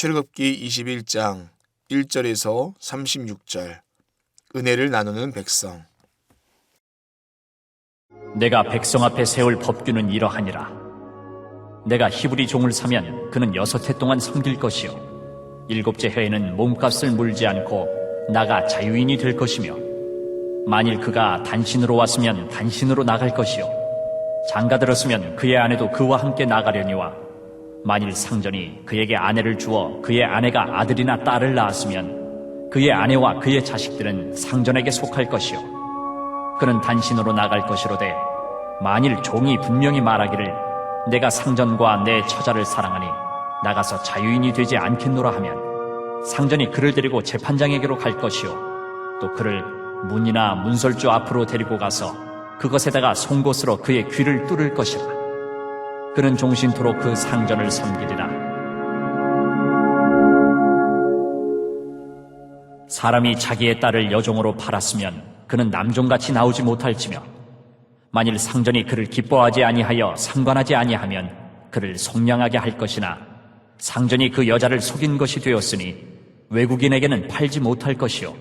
출애굽기 21장 1절에서 36절. 은혜를 나누는 백성. 내가 백성 앞에 세울 법규는 이러하니라. 내가 히브리 종을 사면 그는 6해 동안 섬길 것이요 7째 해에는 몸값을 물지 않고 나가 자유인이 될 것이며, 만일 그가 단신으로 왔으면 단신으로 나갈 것이요 장가들었으면 그의 아내도 그와 함께 나가려니와, 만일 상전이 그에게 아내를 주어 그의 아내가 아들이나 딸을 낳았으면 그의 아내와 그의 자식들은 상전에게 속할 것이요 그는 단신으로 나갈 것이로되, 만일 종이 분명히 말하기를 내가 상전과 내 처자를 사랑하니 나가서 자유인이 되지 않겠노라 하면, 상전이 그를 데리고 재판장에게로 갈 것이요 또 그를 문이나 문설주 앞으로 데리고 가서 그것에다가 송곳으로 그의 귀를 뚫을 것이라. 그는 종신토록 그 상전을 섬기리라. 사람이 자기의 딸을 여종으로 팔았으면 그는 남종같이 나오지 못할지며, 만일 상전이 그를 기뻐하지 아니하여 상관하지 아니하면 그를 속량하게 할 것이나, 상전이 그 여자를 속인 것이 되었으니 외국인에게는 팔지 못할 것이요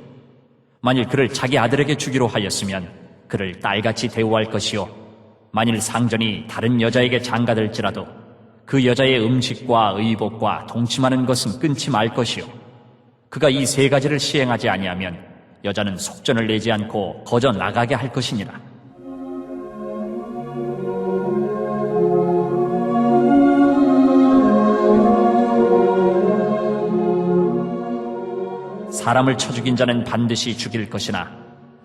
만일 그를 자기 아들에게 주기로 하였으면 그를 딸같이 대우할 것이요 만일 상전이 다른 여자에게 장가들지라도 그 여자의 음식과 의복과 동침하는 것은 끊지 말 것이요 그가 이 3가지를 시행하지 아니하면 여자는 속전을 내지 않고 거저 나가게 할 것이니라. 사람을 쳐 죽인 자는 반드시 죽일 것이나,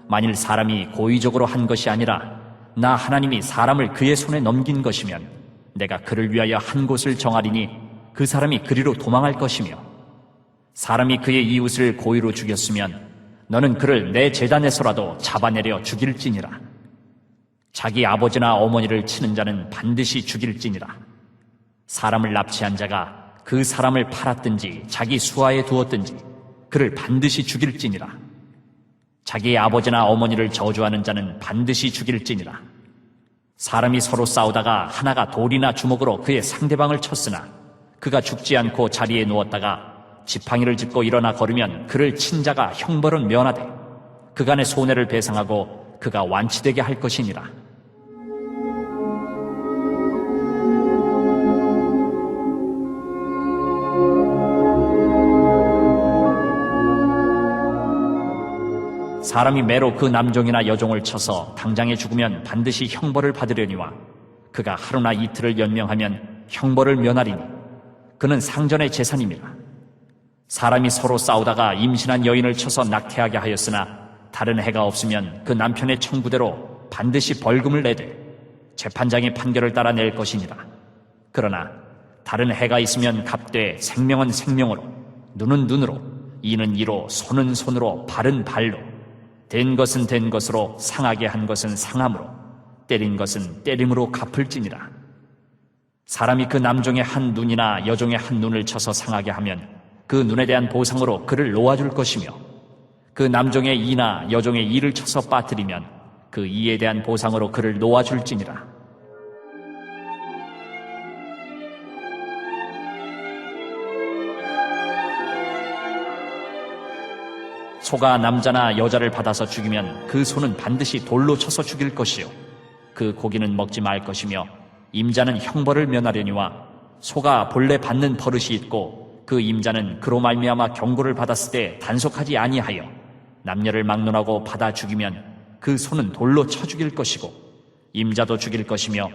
만일 사람이 고의적으로 한 것이 아니라 나 하나님이 사람을 그의 손에 넘긴 것이면 내가 그를 위하여 한 곳을 정하리니 그 사람이 그리로 도망할 것이며, 사람이 그의 이웃을 고의로 죽였으면 너는 그를 내 제단에서라도 잡아내려 죽일지니라. 자기 아버지나 어머니를 치는 자는 반드시 죽일지니라. 사람을 납치한 자가 그 사람을 팔았든지 자기 수하에 두었든지 그를 반드시 죽일지니라. 자기의 아버지나 어머니를 저주하는 자는 반드시 죽일지니라. 사람이 서로 싸우다가 하나가 돌이나 주먹으로 그의 상대방을 쳤으나 그가 죽지 않고 자리에 누웠다가 지팡이를 짚고 일어나 걸으면 그를 친 자가 형벌은 면하되 그간의 손해를 배상하고 그가 완치되게 할 것이니라. 사람이 매로 그 남종이나 여종을 쳐서 당장에 죽으면 반드시 형벌을 받으려니와, 그가 하루나 이틀을 연명하면 형벌을 면하리니 그는 상전의 재산임이라. 사람이 서로 싸우다가 임신한 여인을 쳐서 낙태하게 하였으나 다른 해가 없으면 그 남편의 청구대로 반드시 벌금을 내되 재판장의 판결을 따라 낼 것이니라. 그러나 다른 해가 있으면 갚되 생명은 생명으로, 눈은 눈으로, 이는 이로, 손은 손으로, 발은 발로, 된 것은 된 것으로, 상하게 한 것은 상함으로, 때린 것은 때림으로 갚을지니라. 사람이 그 남종의 한 눈이나 여종의 한 눈을 쳐서 상하게 하면 그 눈에 대한 보상으로 그를 놓아줄 것이며, 그 남종의 이나 여종의 이를 쳐서 빠뜨리면 그 이에 대한 보상으로 그를 놓아줄지니라. 소가 남자나 여자를 받아서 죽이면 그 소는 반드시 돌로 쳐서 죽일 것이요 그 고기는 먹지 말 것이며, 임자는 형벌을 면하려니와, 소가 본래 받는 버릇이 있고 그 임자는 그로 말미암아 경고를 받았을 때 단속하지 아니하여 남녀를 막론하고 받아 죽이면 그 소는 돌로 쳐 죽일 것이고 임자도 죽일 것이며,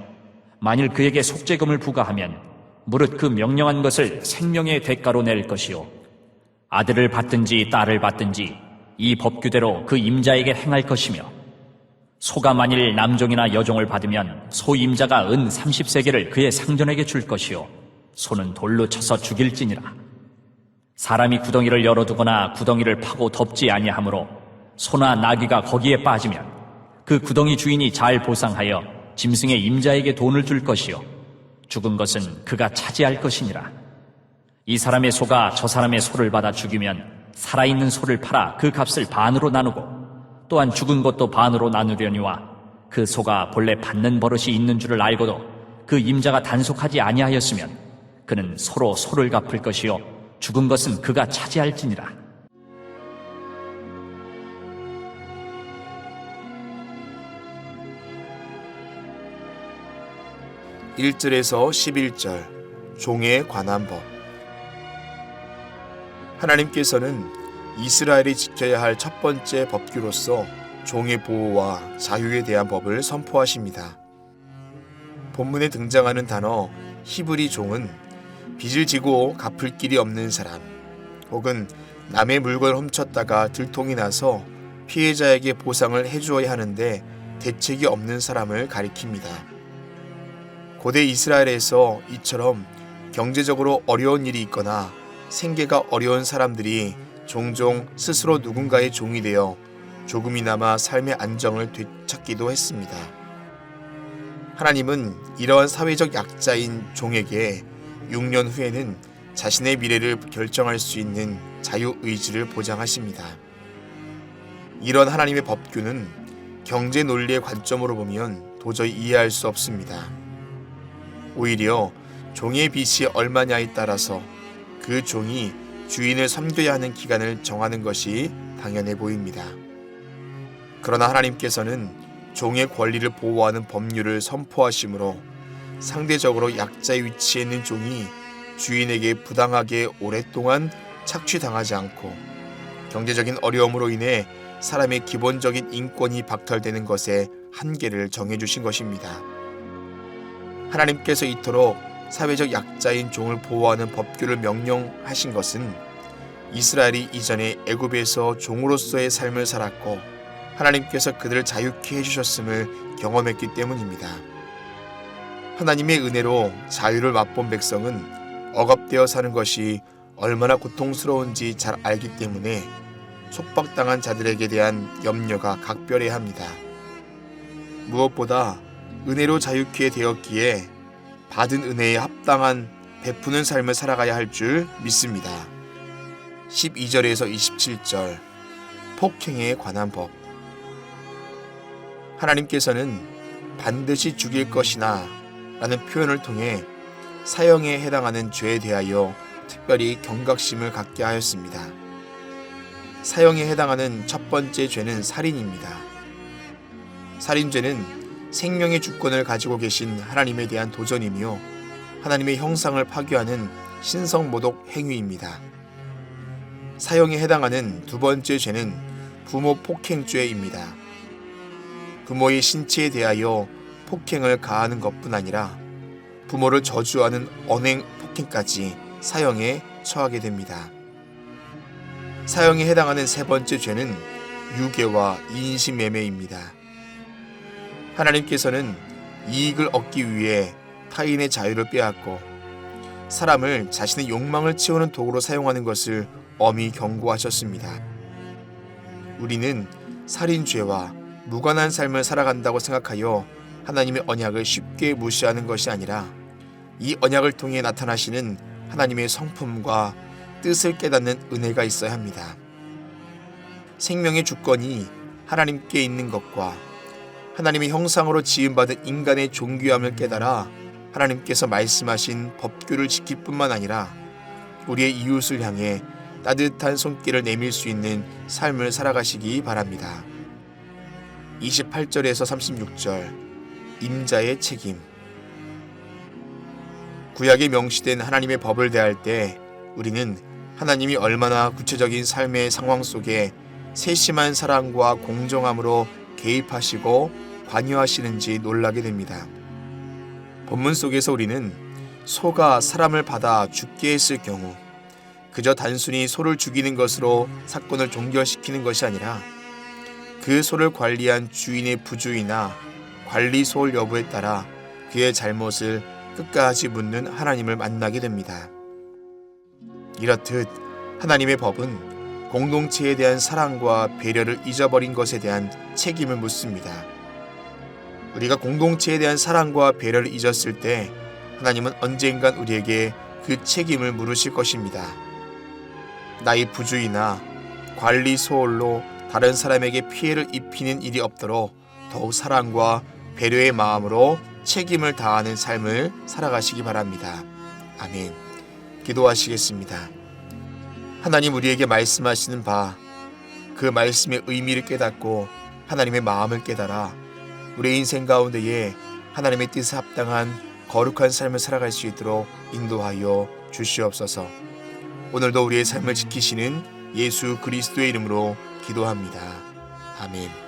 만일 그에게 속죄금을 부과하면 무릇 그 명령한 것을 생명의 대가로 낼 것이요 아들을 받든지 딸을 받든지 이 법규대로 그 임자에게 행할 것이며, 소가 만일 남종이나 여종을 받으면 소 임자가 은 30세겔을 그의 상전에게 줄 것이요 소는 돌로 쳐서 죽일지니라. 사람이 구덩이를 열어두거나 구덩이를 파고 덮지 아니하므로 소나 나귀가 거기에 빠지면 그 구덩이 주인이 잘 보상하여 짐승의 임자에게 돈을 줄 것이요 죽은 것은 그가 차지할 것이니라. 이 사람의 소가 저 사람의 소를 받아 죽이면 살아있는 소를 팔아 그 값을 반으로 나누고, 또한 죽은 것도 반으로 나누려니와, 그 소가 본래 받는 버릇이 있는 줄을 알고도 그 임자가 단속하지 아니하였으면 그는 서로 소를 갚을 것이요 죽은 것은 그가 차지할지니라. 1절에서 11절 종에 관한 법. 하나님께서는 이스라엘이 지켜야 할 첫 번째 법규로서 종의 보호와 자유에 대한 법을 선포하십니다. 본문에 등장하는 단어 히브리 종은 빚을 지고 갚을 길이 없는 사람, 혹은 남의 물건을 훔쳤다가 들통이 나서 피해자에게 보상을 해주어야 하는데 대책이 없는 사람을 가리킵니다. 고대 이스라엘에서 이처럼 경제적으로 어려운 일이 있거나 생계가 어려운 사람들이 종종 스스로 누군가의 종이 되어 조금이나마 삶의 안정을 되찾기도 했습니다. 하나님은 이러한 사회적 약자인 종에게 6년 후에는 자신의 미래를 결정할 수 있는 자유의지를 보장하십니다. 이런 하나님의 법규는 경제 논리의 관점으로 보면 도저히 이해할 수 없습니다. 오히려 종의 빚이 얼마냐에 따라서 그 종이 주인을 섬겨야 하는 기간을 정하는 것이 당연해 보입니다. 그러나 하나님께서는 종의 권리를 보호하는 법률을 선포하심으로 상대적으로 약자의 위치에 있는 종이 주인에게 부당하게 오랫동안 착취당하지 않고 경제적인 어려움으로 인해 사람의 기본적인 인권이 박탈되는 것에 한계를 정해주신 것입니다. 하나님께서 이토록 사회적 약자인 종을 보호하는 법규를 명령하신 것은 이스라엘이 이전에 애굽에서 종으로서의 삶을 살았고 하나님께서 그들을 자유케 해주셨음을 경험했기 때문입니다. 하나님의 은혜로 자유를 맛본 백성은 억압되어 사는 것이 얼마나 고통스러운지 잘 알기 때문에 속박당한 자들에게 대한 염려가 각별해야 합니다. 무엇보다 은혜로 자유케 되었기에 받은 은혜에 합당한 베푸는 삶을 살아가야 할 줄 믿습니다. 12절에서 27절 폭행에 관한 법. 하나님께서는 반드시 죽일 것이나 라는 표현을 통해 사형에 해당하는 죄에 대하여 특별히 경각심을 갖게 하였습니다. 사형에 해당하는 첫 번째 죄는 살인입니다. 살인죄는 생명의 주권을 가지고 계신 하나님에 대한 도전이며 하나님의 형상을 파괴하는 신성모독 행위입니다. 사형에 해당하는 두 번째 죄는 부모 폭행죄입니다. 부모의 신체에 대하여 폭행을 가하는 것뿐 아니라 부모를 저주하는 언행 폭행까지 사형에 처하게 됩니다. 사형에 해당하는 세 번째 죄는 유괴와 인신매매입니다. 하나님께서는 이익을 얻기 위해 타인의 자유를 빼앗고 사람을 자신의 욕망을 채우는 도구로 사용하는 것을 엄히 경고하셨습니다. 우리는 살인죄와 무관한 삶을 살아간다고 생각하여 하나님의 언약을 쉽게 무시하는 것이 아니라 이 언약을 통해 나타나시는 하나님의 성품과 뜻을 깨닫는 은혜가 있어야 합니다. 생명의 주권이 하나님께 있는 것과 하나님의 형상으로 지음받은 인간의 존귀함을 깨달아 하나님께서 말씀하신 법규를 지킬 뿐만 아니라 우리의 이웃을 향해 따뜻한 손길을 내밀 수 있는 삶을 살아가시기 바랍니다. 28절에서 36절 임자의 책임. 구약에 명시된 하나님의 법을 대할 때 우리는 하나님이 얼마나 구체적인 삶의 상황 속에 세심한 사랑과 공정함으로 개입하시고 관여하시는지 놀라게 됩니다. 본문 속에서 우리는 소가 사람을 받아 죽게 했을 경우 그저 단순히 소를 죽이는 것으로 사건을 종결시키는 것이 아니라 그 소를 관리한 주인의 부주의나 관리 소홀 여부에 따라 그의 잘못을 끝까지 묻는 하나님을 만나게 됩니다. 이렇듯 하나님의 법은 공동체에 대한 사랑과 배려를 잊어버린 것에 대한 책임을 묻습니다. 우리가 공동체에 대한 사랑과 배려를 잊었을 때 하나님은 언젠간 우리에게 그 책임을 물으실 것입니다. 나의 부주의나 관리 소홀로 다른 사람에게 피해를 입히는 일이 없도록 더욱 사랑과 배려의 마음으로 책임을 다하는 삶을 살아가시기 바랍니다. 아멘. 기도하시겠습니다. 하나님 우리에게 말씀하시는 바, 그 말씀의 의미를 깨닫고 하나님의 마음을 깨달아 우리의 인생 가운데에 하나님의 뜻에 합당한 거룩한 삶을 살아갈 수 있도록 인도하여 주시옵소서. 오늘도 우리의 삶을 지키시는 예수 그리스도의 이름으로 기도합니다. 아멘.